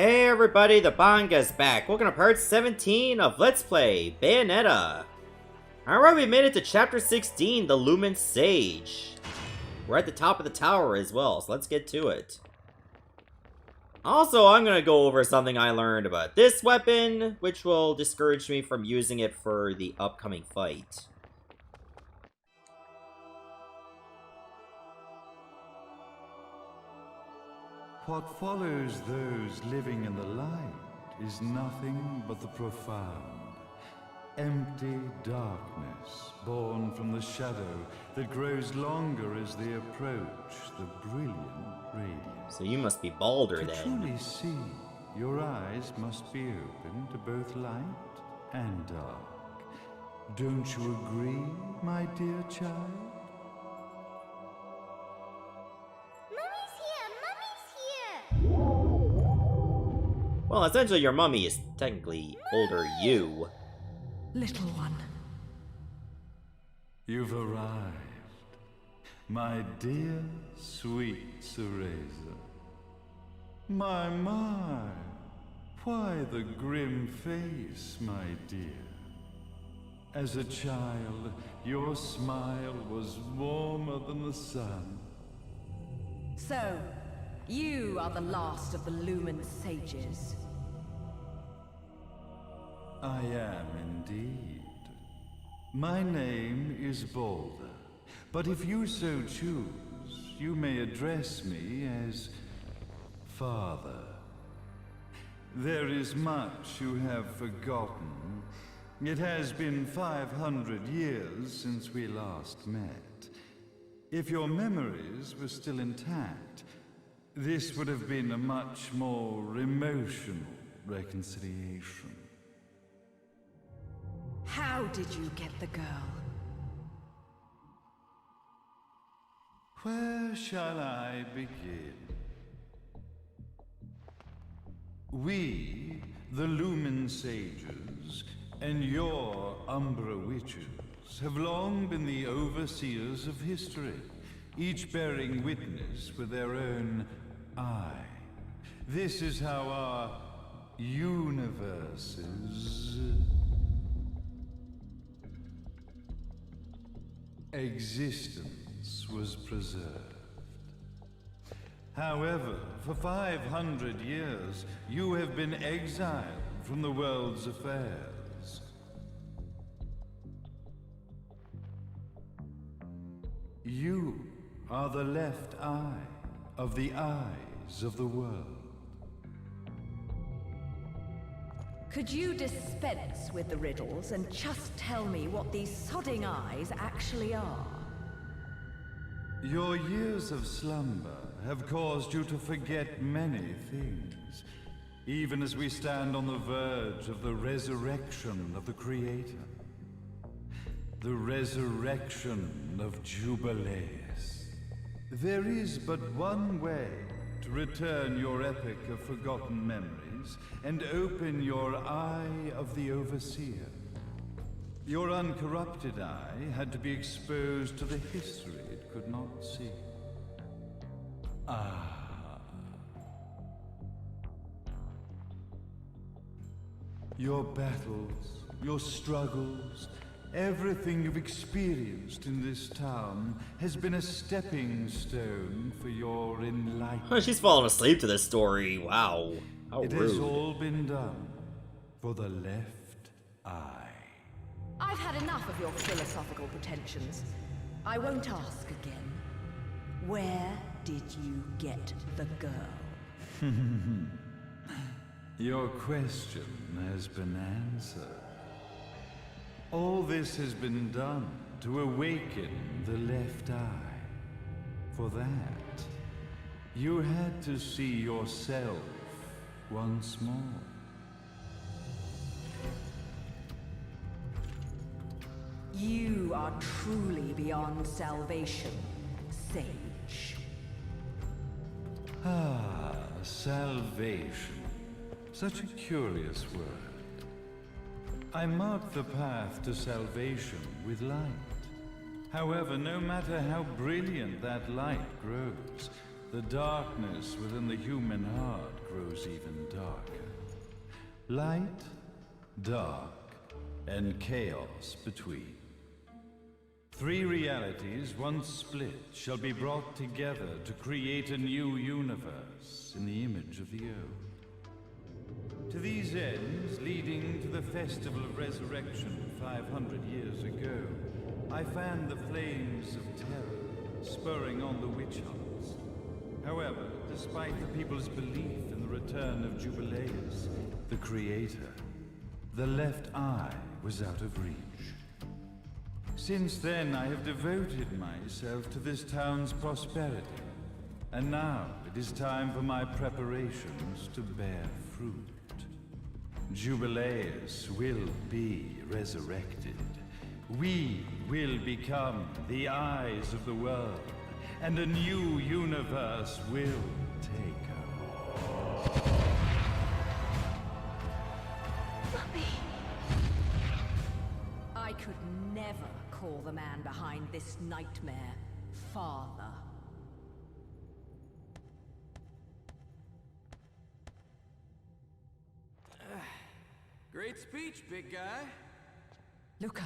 Hey everybody, the Banga's back. Welcome to part 17 of Let's Play Bayonetta. Alright, we made it to chapter 16, the Lumen Sage. We're at the top of the tower as well, so let's get to it. Also, I'm gonna go over something I learned about this weapon, which will discourage me from using it for the upcoming fight. What follows those living in the light is nothing but the profound, empty darkness born from the shadow that grows longer as they approach the brilliant radiance. So you must be Balder To then. truly see, your eyes must be open to both light and dark. Don't you agree, my dear child? Well, essentially your mummy is technically older you. Little one. You've arrived, my dear, sweet Cereza. My, why the grim face, my dear? As a child, your smile was warmer than the sun. So, you are the last of the Lumen sages. I am indeed. My name is Balder, but if you so choose, you may address me as Father. There is much you have forgotten. It has been 500 years since we last met. If your memories were still intact, this would have been a much more emotional reconciliation. How did you get the girl? Where shall I begin? We, the Lumen Sages, and your Umbra Witches, have long been the overseers of history, each bearing witness with their own eye. This is how our universes existence was preserved. However, for 500 years, you have been exiled from the world's affairs. You are the left eye of the eyes of the world. Could you dispense with the riddles and just tell me what these sodding eyes actually are? Your years of slumber have caused you to forget many things, even as we stand on the verge of the resurrection of the Creator. The resurrection of Jubileus. There is but one way to return your epic of forgotten memories and open your eye of the Overseer. Your uncorrupted eye had to be exposed to the history it could not see. Your battles, your struggles, everything you've experienced in this town has been a stepping stone for your enlightenment. She's falling asleep to this story. Wow. How It rude. has all been done for the left eye. I've had enough of your philosophical pretensions. I won't ask again. Where did you get the girl? Your question has been answered. All this has been done to awaken the left eye. For that, you had to see yourself once more. You are truly beyond salvation, sage. Salvation. Such a curious word. I mark the path to salvation with light. However, no matter how brilliant that light grows, the darkness within the human heart grows even darker. Light, dark, and chaos between. 3 realities, once split, shall be brought together to create a new universe in the image of the old. To these ends, leading to the Festival of Resurrection 500 years ago, I fanned the flames of terror, spurring on the witch hunts. However, despite the people's belief in the return of Jubileus, the Creator, the left eye was out of reach. Since then, I have devoted myself to this town's prosperity, and now it is time for my preparations to bear fruit. Jubileus will be resurrected. We will become the eyes of the world, and a new universe will take over. Mummy! I could never call the man behind this nightmare father. Great speech, big guy. Luca.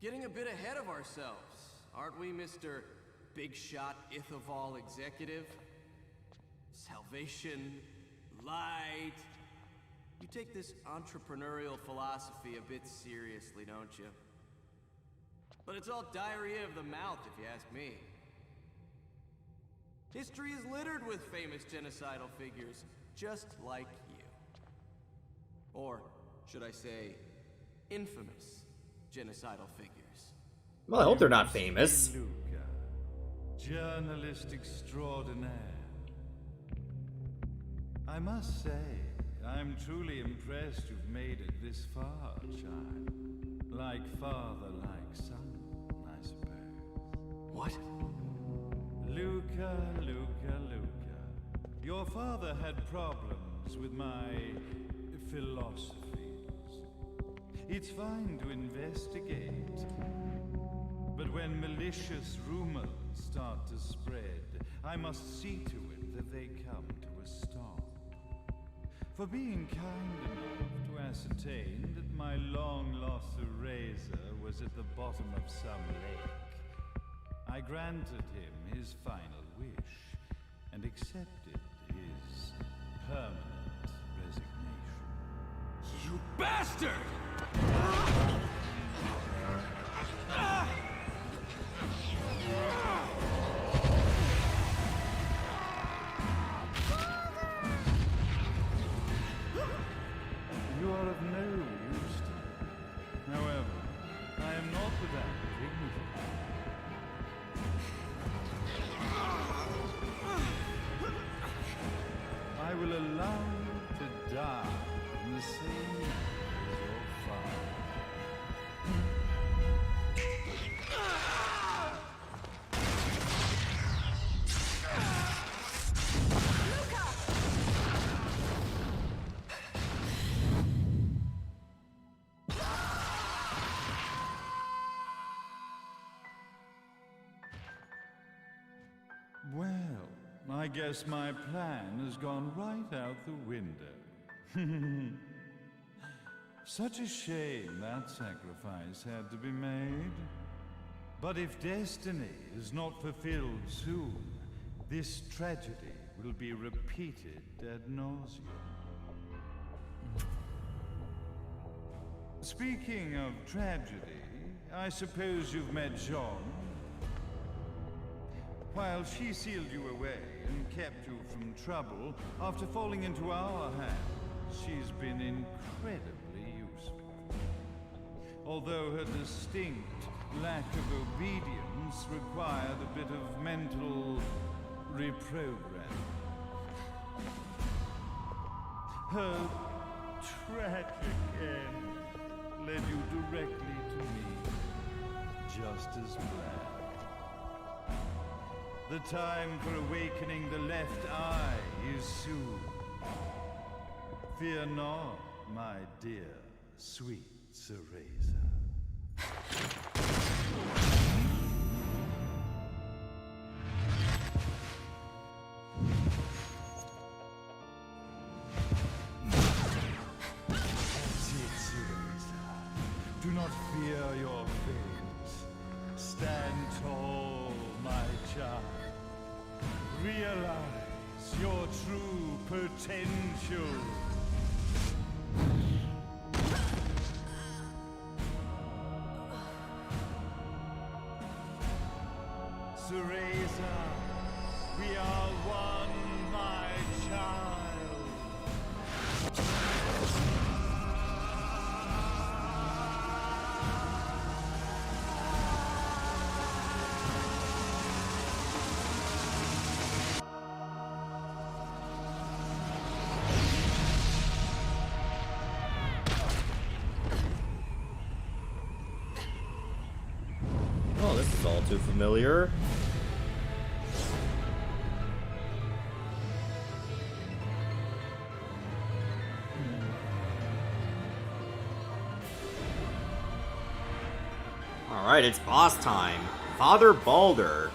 Getting a bit ahead of ourselves, aren't we, Mr. Big Shot Ithaval Executive? Salvation, light. You take this entrepreneurial philosophy a bit seriously, don't you? But it's all diarrhea of the mouth, if you ask me. History is littered with famous genocidal figures, just like you. Or, should I say, infamous genocidal figures. Well, I hope they're not famous. Luca, journalist extraordinaire. I must say, I'm truly impressed you've made it this far, child. Like father, like son, I suppose. What? Luca, Luca, Luca. Your father had problems with my philosophies. It's fine to investigate, but when malicious rumors start to spread, I must see to it that they come to a stop. For being kind enough to ascertain that my long-lost eraser was at the bottom of some lake, I granted him his final wish and accepted his permanent resignation. You bastard! You are of no use to me. However, I am not without dignity. I will allow you to die in the same manner as your father. Well, I guess my plan has gone right out the window. Such a shame that sacrifice had to be made. But if destiny is not fulfilled soon, this tragedy will be repeated ad nauseum. Speaking of tragedy, I suppose you've met Jean. While she sealed you away and kept you from trouble, after falling into our hands, she's been incredibly useful. Although her distinct lack of obedience required a bit of mental reprogramming. Her tragic end led you directly to me, just as planned. The time for awakening the left eye is soon. Fear not, my dear, sweet Cereza. Realize your true potential. Cereza, we are one, my child. Oh, this is all too familiar. Alright, it's boss time. Father Balder.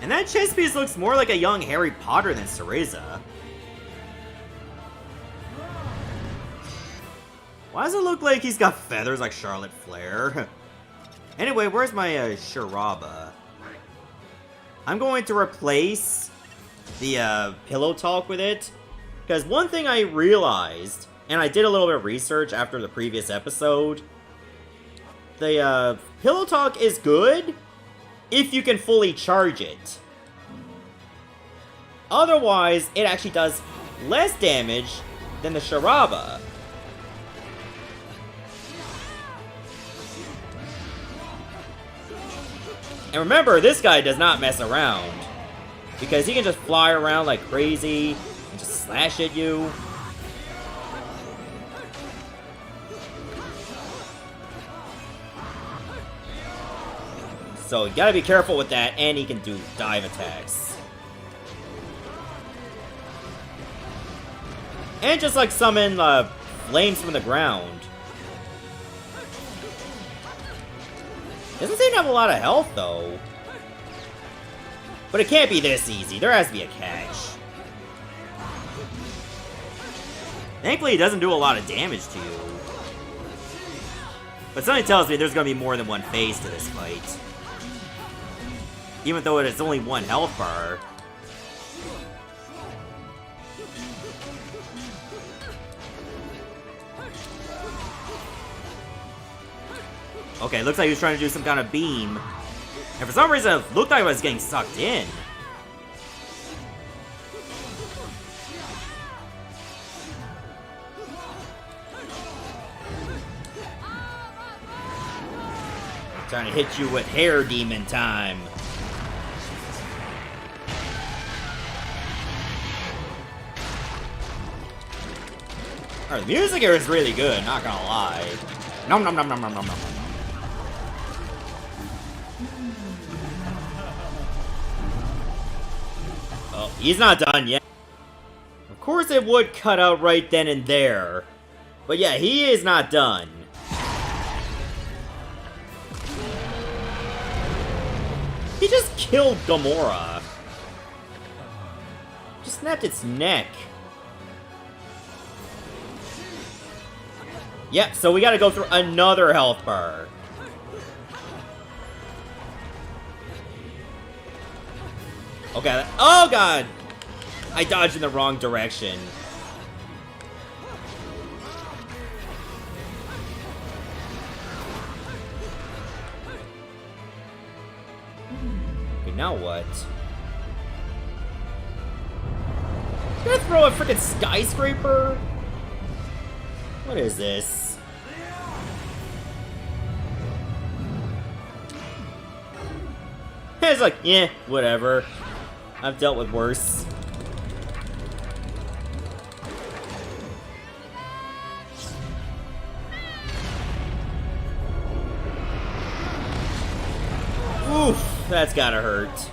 And that chess piece looks more like a young Harry Potter than Cereza. Why does it look like he's got feathers like Charlotte Flair? Anyway, where's my Sharaba? I'm going to replace the pillow talk with it. Because one thing I realized, and I did a little bit of research after the previous episode, the pillow talk is good if you can fully charge it. Otherwise, it actually does less damage than the Sharaba. And remember, this guy does not mess around. Because he can just fly around like crazy and just slash at you. So you gotta be careful with that, and he can do dive attacks. And just like summon flames from the ground. Doesn't seem to have a lot of health, though. But it can't be this easy. There has to be a catch. Thankfully, it doesn't do a lot of damage to you. But something tells me there's going to be more than one phase to this fight. Even though it is only one health bar. Okay, looks like he was trying to do some kind of beam. And for some reason, it looked like I was getting sucked in. Trying to hit you with hair demon time. Alright, the music here is really good, not gonna lie. Nom nom nom nom nom nom nom. Oh, he's not done yet. Of course it would cut out right then and there. But yeah, he is not done. He just killed Gamora. Just snapped its neck. Yep, so we gotta go through another health bar. Okay, oh god! I dodged in the wrong direction. Okay, now what? Gonna throw a freaking skyscraper? What is this? It's like, yeah, whatever. I've dealt with worse. Oof, that's gotta hurt.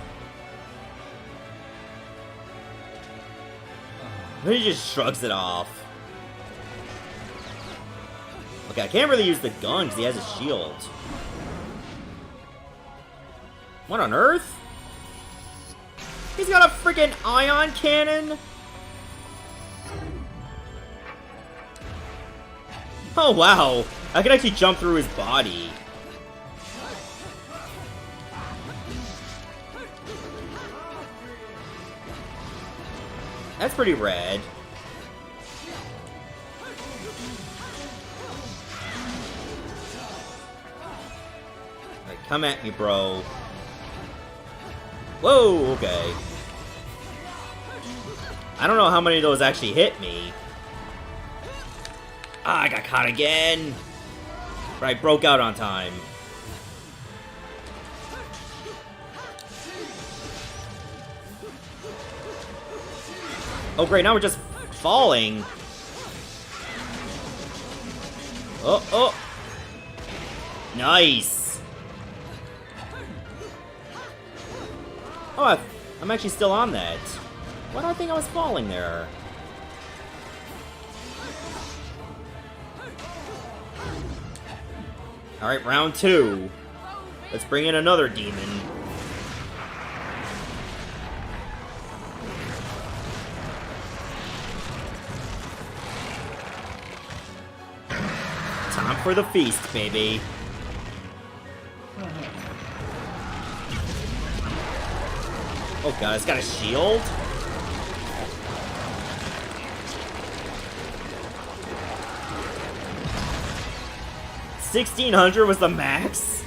He just shrugs it off. Okay, I can't really use the gun because he has a shield. What on earth? He's got a freaking ion cannon? Oh wow, I can actually jump through his body. That's pretty rad. Alright, come at me, bro. Whoa, okay. I don't know how many of those actually hit me. Ah, I got caught again. But I broke out on time. Oh great, now we're just falling. Oh, oh. Nice. Oh, I'm actually still on that. Why do I think I was falling there? Alright, round 2. Let's bring in another demon. Time for the feast, baby. Oh god, it's got a shield? $1,600 was the max?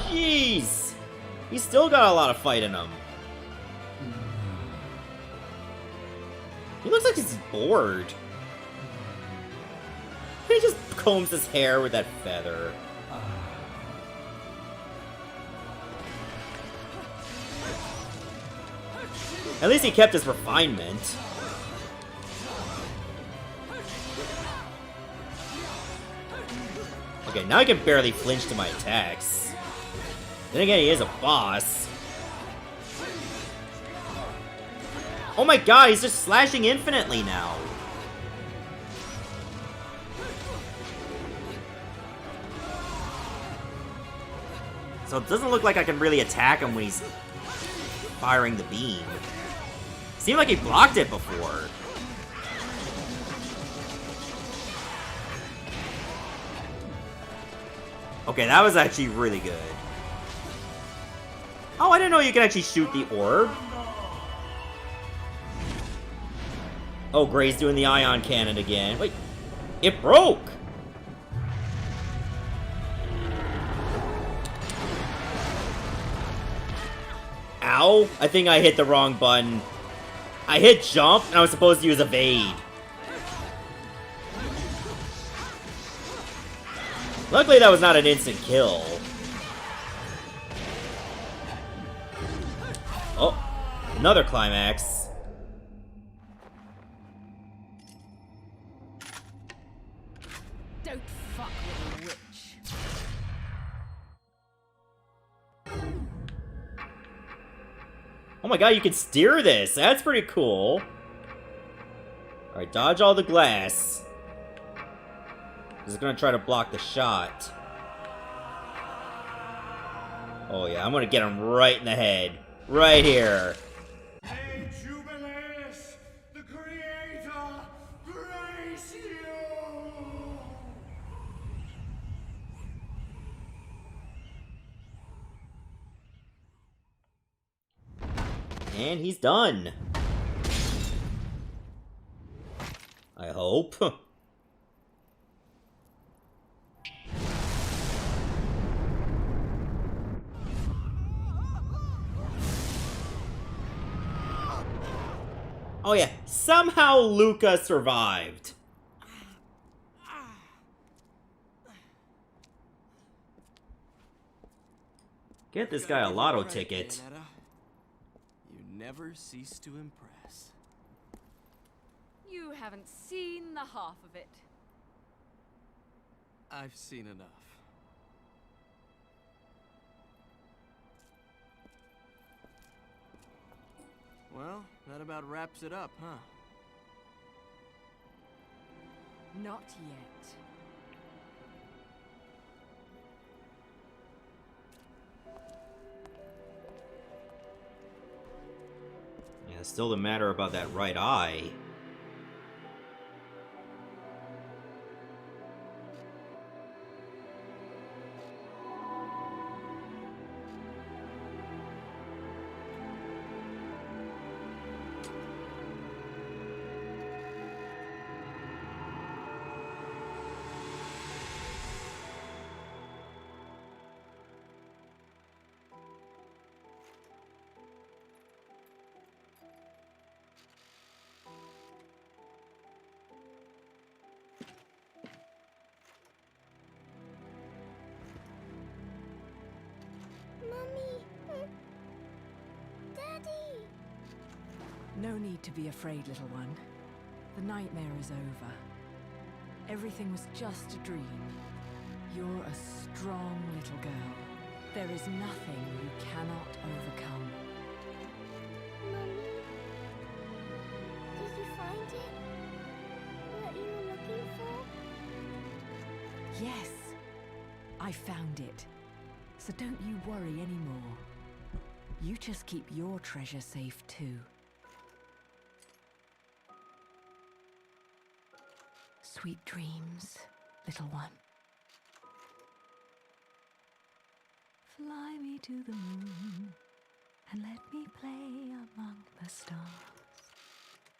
Jeez! He's still got a lot of fight in him. He looks like he's bored. He just combs his hair with that feather. At least he kept his refinement. Okay, now I can barely flinch to my attacks. Then again, he is a boss. Oh my god, he's just slashing infinitely now. So it doesn't look like I can really attack him when he's firing the beam. Seemed like he blocked it before. Okay, that was actually really good. Oh, I didn't know you could actually shoot the orb. Oh, Gray's doing the ion cannon again. Wait, it broke! Ow! I think I hit the wrong button. I hit jump, and I was supposed to use evade. Luckily, that was not an instant kill. Oh, another climax. Don't fuck with a witch. Oh my god, you can steer this. That's pretty cool. Alright, dodge all the glass. He's gonna try to block the shot. Oh yeah, I'm gonna get him right in the head. Right here. Hey, Jubileus, the Creator, grace you! And he's done. I hope. Oh yeah, somehow Luca survived. Get this guy a lotto ticket. Bayonetta. You never cease to impress. You haven't seen the half of it. I've seen enough. Well, that about wraps it up, huh? Not yet. Yeah, it's still the matter about that right eye. No need to be afraid, little one. The nightmare is over. Everything was just a dream. You're a strong little girl. There is nothing you cannot overcome. Mummy, did you find it? What you were looking for? Yes, I found it. So don't you worry anymore. You just keep your treasure safe too. Sweet dreams, little one. Fly me to the moon and let me play among the stars.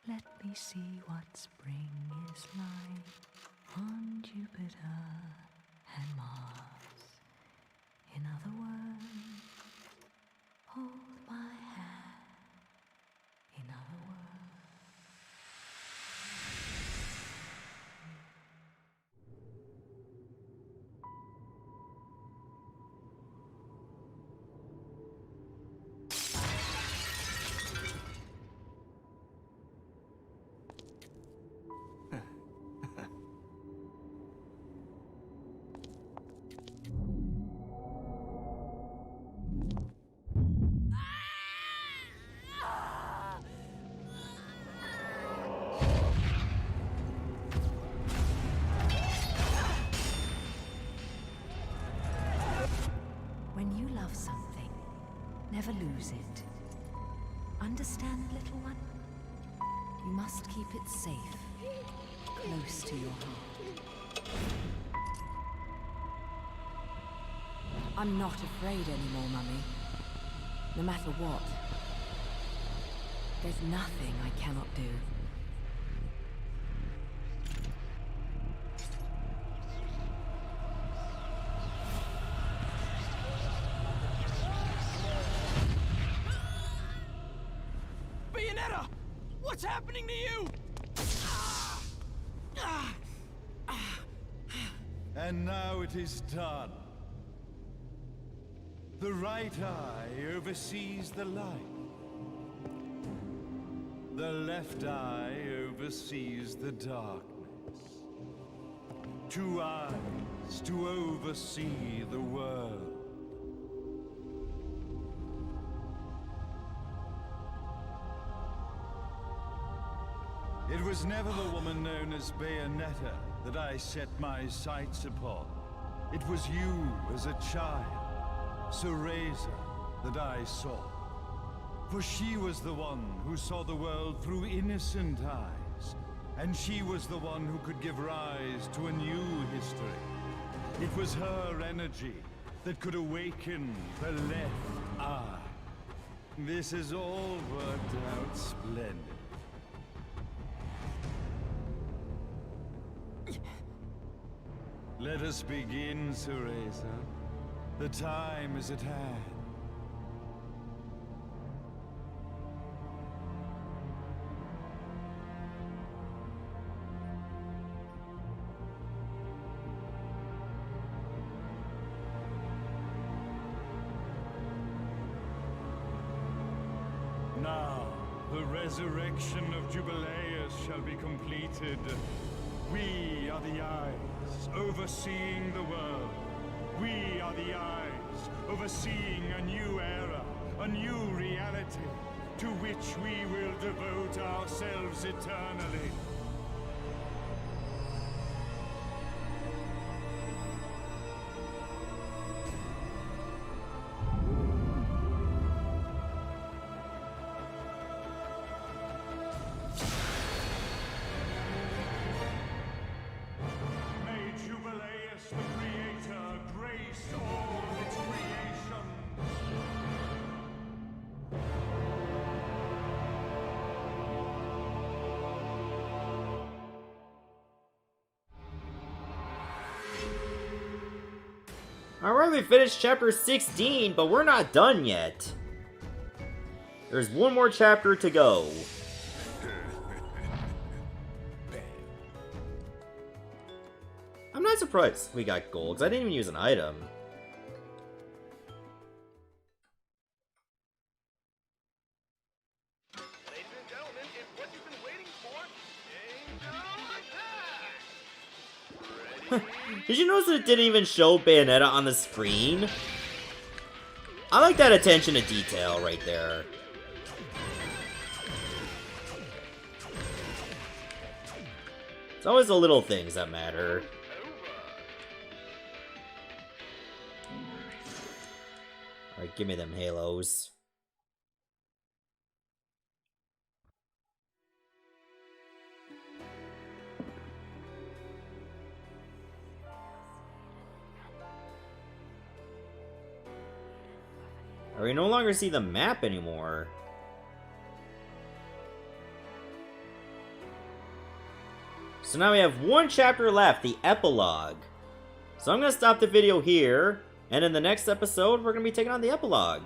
Let me see what spring is like on Jupiter and Mars. In other words, hold my hand. In other words. When you love something, never lose it. Understand, little one? You must keep it safe, close to your heart. I'm not afraid anymore, Mummy. No matter what. There's nothing I cannot do. Bayonetta! What's happening to you? And now it is done. The right eye oversees the light. The left eye oversees the darkness. 2 eyes to oversee the world. It was never the woman known as Bayonetta that I set my sights upon. It was you as a child, Cereza, that I saw. For she was the one who saw the world through innocent eyes, and she was the one who could give rise to a new history. It was her energy that could awaken the left eye. This has all worked out splendid. Let us begin, Cereza. The time is at hand. Now, the resurrection of Jubileus shall be completed. We are the eyes, overseeing the world. We are the eyes, overseeing a new era, a new reality, to which we will devote ourselves eternally. Alright, we finished chapter 16, but we're not done yet. There's one more chapter to go. I'm not surprised we got gold, because I didn't even use an item. Ladies and gentlemen, Did you notice that it didn't even show Bayonetta on the screen? I like that attention to detail right there. It's always the little things that matter. Alright, give me them halos. We no longer see the map anymore. So now we have one chapter left, the epilogue. So I'm going to stop the video here, and in the next episode, we're going to be taking on the epilogue.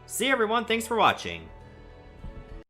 See you everyone, thanks for watching.